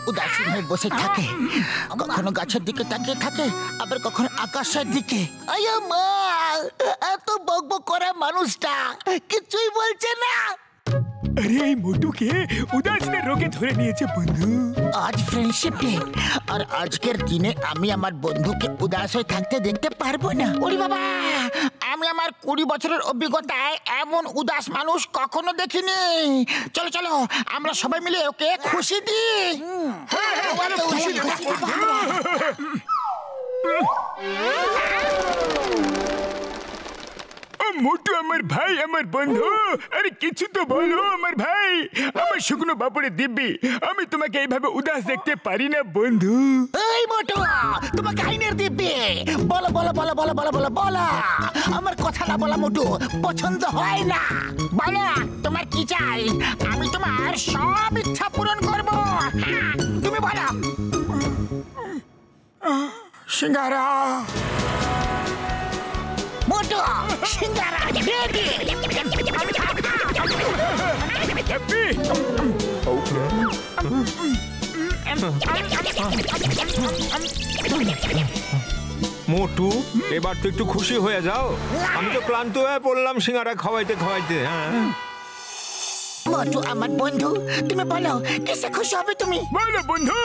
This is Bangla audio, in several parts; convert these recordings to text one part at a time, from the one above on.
উদাসীন হয়ে বসে থাকে, কখনো গাছের দিকে তাকিয়ে থাকে, আবার কখনো আকাশের দিকে। আয়া মা, এত বকবক করা মানুষটা কিছুই বলছে না। আরে এই মোটুকে উদাসীনের রোগে ধরে নিয়েছে বন্ধু। আজ ফ্রেন্ডশিপ ডে, আর আজকের দিনে আমি আমার বন্ধুকে উদাস হয়ে থাকতে দেখতে পারবো না। ওরে বাবা, আমি আমার 20 বছরের অভিজ্ঞতায় এমন উদাস মানুষ কখনো দেখিনি। চলো চলো, আমরা সবাই মিলে ওকে খুশি দিই। মোটু আমার ভাই, আমার বন্ধু, আরে কিছু তো বলো আমার ভাই। আমার শুকনো বাপড়ে দিব্যি, আমি তোমাকে এইভাবে উদাস দেখতে পারি না বন্ধু। এই মোটু, তোমাকে আইনের দিব্যি, বলো বলো বলো বলো বলো বলো বলো। আমার কথা না বলা মোটু পছন্দ হয় না। বলো তোমার কি চাই, আমি তোমার সব ইচ্ছা পূরণ করব। তুমি বলো। সিঙ্গারা। মোটু, সিঙ্গারা রেডি। মোটু, এবার তো একটু খুশি হয়ে যাও। আমি তো ক্লান্ত হয়ে পড়লাম সিঙ্গারা খাওয়াইতে খাওয়াইতে। মোটু আমার বন্ধু, তুমি বলো কিসে খুশি হবে তুমি? বলো বন্ধু,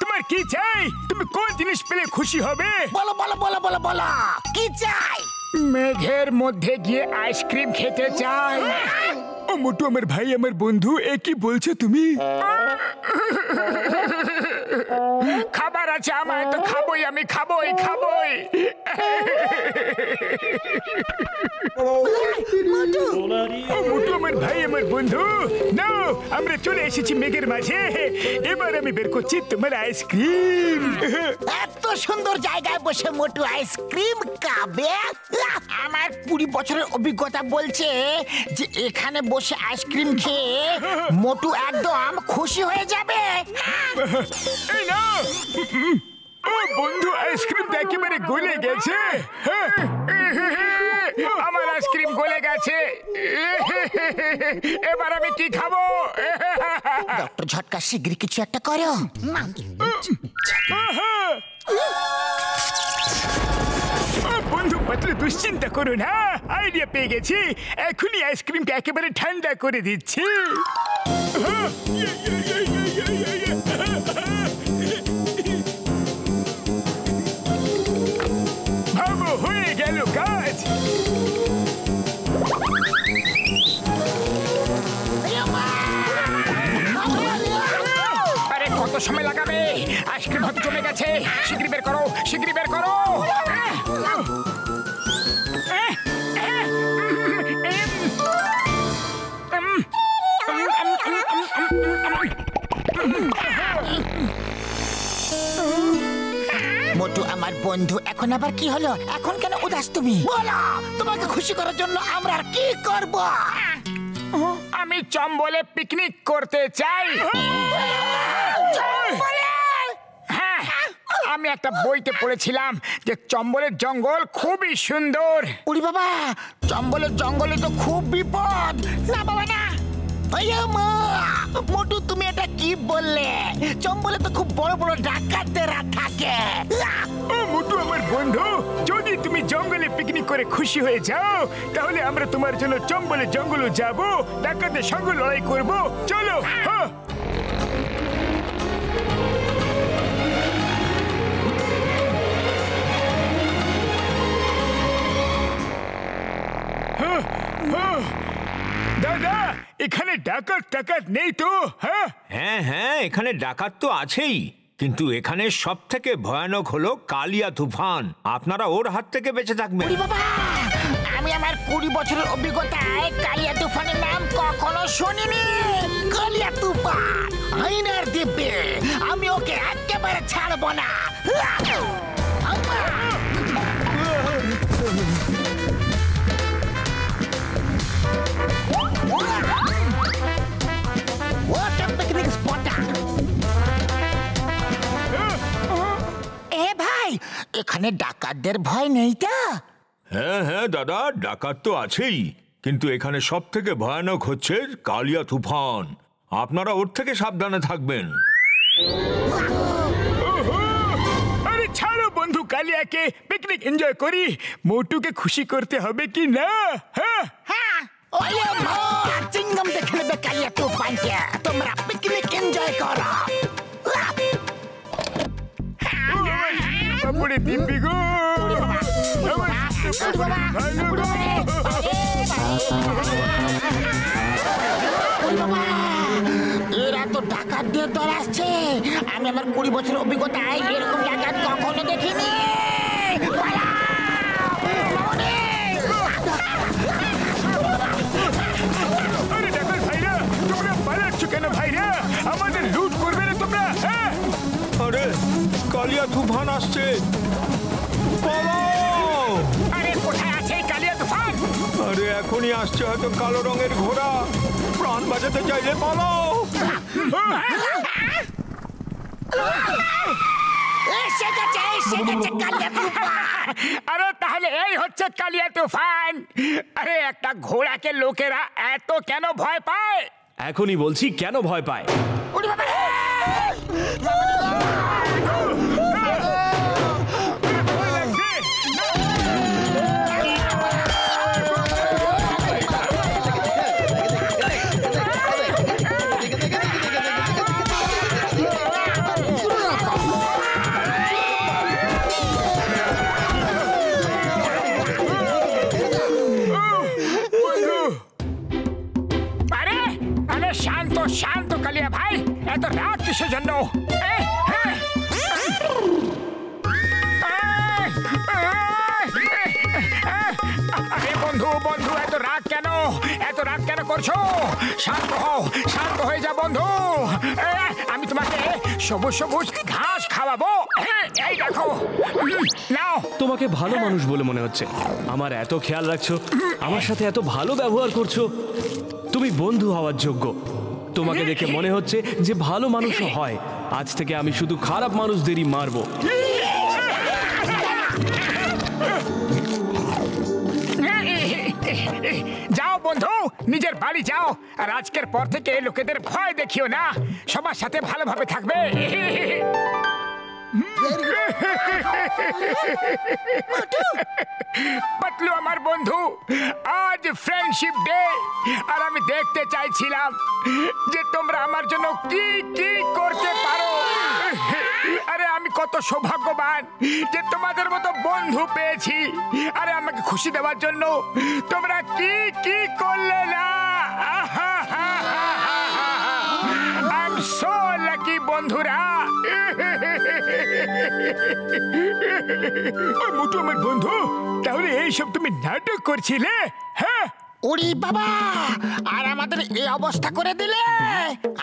তোমার কি চাই? তুমি কোন জিনিস পেলে খুশি হবে? বলো বলো বলো বলো বলো, কি চাই? মেঘের মধ্যে গিয়ে আইসক্রিম খেতে চাই। ও মোটু আমার ভাই, আমার বন্ধু, এ কি বলছো তুমি? খাবার আছে আমার, তো খাবোই, আমি খাবোই খাবোই। মোটু, ও মোটু আমার ভাই, আমার বন্ধু, নাও আমরা চলে এসেছি মেঘের মাঝে। এবার আমি বের করছি তোমার আইসক্রিম। এত সুন্দর জায়গায় বসে মোটু আইসক্রিম খাবে? আমার 20 বছরের অভিজ্ঞতা বলছে যে এখানে বসে আইসক্রিম খেয়ে মোটু একদম খুশি হয়ে যাবে। এই নাও। ও বন্ধু, আইসক্রিমটা একেবারে গলে গেছে। আমার আইসক্রিম গলে গেছে। এবার আমি কি খাবো? ডক্টর ঝটকা, শিগগিরই কিছু একটা করো। বন্ধু মাত্র দুশ্চিন্তা করো না, আইডিয়া পেয়ে গেছি। এখনই আইসক্রিমটা একেবারে ঠান্ডা করে দিচ্ছি। ভাবো, হয়ে গেল কাজ। আরে কত সময় লাগাবে? আইসক্রিম হতে চলে গেছে। শিগগিরই বের করো, শিগগিরই বের করো। মোটু আমার বন্ধু, এখন আবার কি হলো? এখন কেন উদাস তুমি? বলো, তোমাকে খুশি করার জন্য আমরা আর কি করব? আমি চম্বলে পিকনিক করতে চাই। হ্যাঁ, আমি একটা বইতে পড়েছিলাম যে চম্বলের জঙ্গল খুবই সুন্দর। উড়ি বাবা, চম্বলের জঙ্গলে তো খুব বিপদ। না বাবা না। মোটু, তুমি এটা কি বললে? চম্বলে তো খুব বড় বড় ডাকাতেরা থাকে। মোটু আমার বন্ধু, যদি তুমি জঙ্গলে পিকনিক করে খুশি হয়ে যাও, তাহলে আমরা তোমার জন্য চম্বলে জঙ্গলে যাব, ডাকাতের সঙ্গে লড়াই করব। চলো। দাদা, এখানে ডাকাত টাকাত নেই তো? হ্যাঁ হ্যাঁ, এখানে ডাকাত তো আছেই, কিন্তু এখানে সব থেকে ভয়ানক হলো কালিয়া তুফান। আপনারা ওর হাত থেকে বেঁচে থাকবেন। বাবা, আমি আমার 20 বছরের অভিজ্ঞতায় কালিয়া তুফানের নাম কখনো শুনিনি। কালিয়া তুফান আইনার দিব্যে, আমি ওকে একেবারে ছাড়বো না। এখানে ডাকাতদের ভয় নেই তো? হ্যাঁ হ্যাঁ দাদা, ডাকাত তো আছেই, কিন্তু এখানে সব থেকে ভয়ানক হচ্ছে কালিয়া তুফান। আপনারা ওর থেকে সাবধানে থাকবেন। ওহো, আরে ছাড়ো বন্ধু কালিয়াকে, পিকনিক এনজয় করি। মোটুকে খুশি করতে হবে কি না? হ্যাঁ হ্যাঁ, ওলে মো চিংগম দেখে নেবে কালিয়া তুফানকে। তোমরা পিকনিক এনজয় করো। বাবুরে দিব্যি গো, এরা তো ডাকাত দিয়ে দল আসছে। আমি আমার 20 বছরের অভিজ্ঞতায় এরকম ডাকাত কখনো দেখিনি। আরে ডাকাত ভাইরা, তোমরা পালাচ্ছ কেন ভাইরা? আমাদের লুট করবে না তোমরা? হ্যাঁ, আরে কালিয়া তুফান আসছে, পালাও! আরে কোথায় আছে কালিয়া তুফান? আরে এখনই আসছে হয়তো কালো রঙের ঘোড়া। প্রাণ বাঁচাতে চাইলে পালাও। এসে গেছে কালিয়া তুফান। আরে তাহলে এই হচ্ছে কালিয়া তুফান। আরে একটা ঘোড়াকে লোকেরা এত কেন ভয় পায়? এখনই বলছি কেন ভয় পায়। ওরে বাবা রে! আরে আরে শান্ত শান্ত কালিয়া ভাই, এত রাগ কিসের জন্য? আরে বন্ধু বন্ধু, এত রাগ কেন? এত রাগ কেন করছো? শান্ত হও, শান্ত হয়ে যা বন্ধু। আমি তোমাকে সবুজ সবুজ ঘাস খাওয়াবো। এই দেখো, নাও। তোমাকে ভালো মানুষ বলে মনে হচ্ছে। আমার এত খেয়াল রাখছো, আমার সাথে এত ভালো ব্যবহার করছো। তুমি বন্ধু হওয়ার যোগ্য। তোমাকে দেখে মনে হচ্ছে যে ভালো মানুষও হয়। আজ থেকে আমি শুধু খারাপ মানুষদেরই মারবো। যাও বন্ধু, নিজের বাড়ি যাও। আর আজকের পর থেকে লোকেদের ভয় দেখিও না, সবার সাথে ভালোভাবে থাকবে। পাতলু আমার বন্ধু, আজ ফ্রেন্ডশিপ ডে, আর আমি দেখতে চাইছিলাম যে তোমরা আমার জন্য কি কি করতে পারো। আরে আমি কত সৌভাগ্যবান যে তোমাদের মতো বন্ধু পেয়েছি। আরে আমাকে খুশি দেওয়ার জন্য তোমরা কি কি করলে না। আই এম সো লাকি বন্ধুরা। মোটু আমার বন্ধু, তাহলে এইসব তুমি নাটক করছিলে? হ্যাঁ, ওরে বাবা, আর আমাদের এই অবস্থা করে দিলে।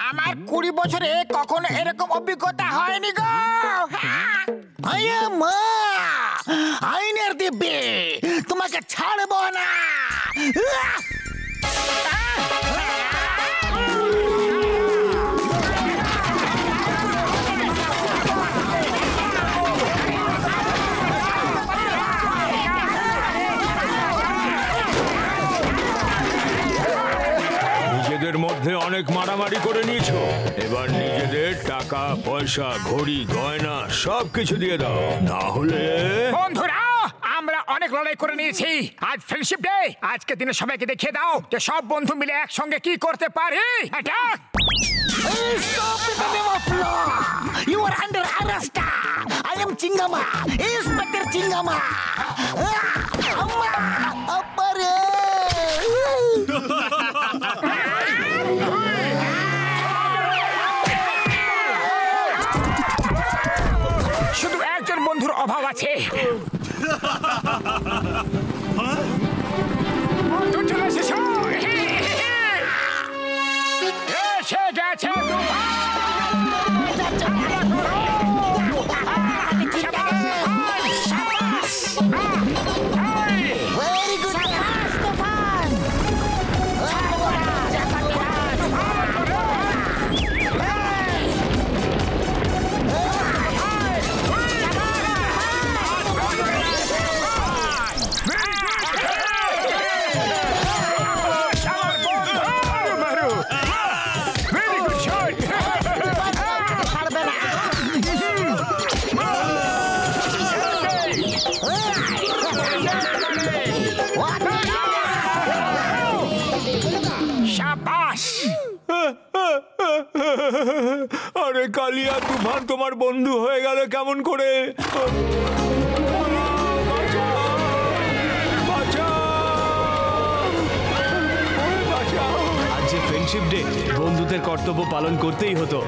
আমার 20 বছরে কখনো এরকম অভিজ্ঞতা হয়নি গো। আয়া মা, আইনের দিব্যি, তোমাকে ছাড়বো না। নিজেদের মধ্যে অনেক মারামারি করে নিয়েছো, এবার নিজেদের টাকা পয়সা ঘড়ি গয়না সবকিছু দিয়ে দাও, না হলে। বন্ধুরা, আমরা অনেক লড়াই করে নিয়েছি। আজ ফ্রেন্ডশিপ ডে, আজকে দিনে সবাইকে দেখিয়ে দাও যে সব বন্ধু মিলে একসঙ্গে কি করতে পারি। Attack! Stop in the name of law! You are under arrest! I am Chingama, Inspector Chingama! Amma! Appare! শুধু একজন বন্ধুর অভাব আছে। তো চলে এসেছো। এসে গেছে Very good, Stefan! ছাড়বে না। আরে কালিয়া তুফান তোমার বন্ধু হয়ে গেল কেমন করে? আজ যে ফ্রেন্ডশিপ ডে, বন্ধুদের কর্তব্য পালন করতেই হতো।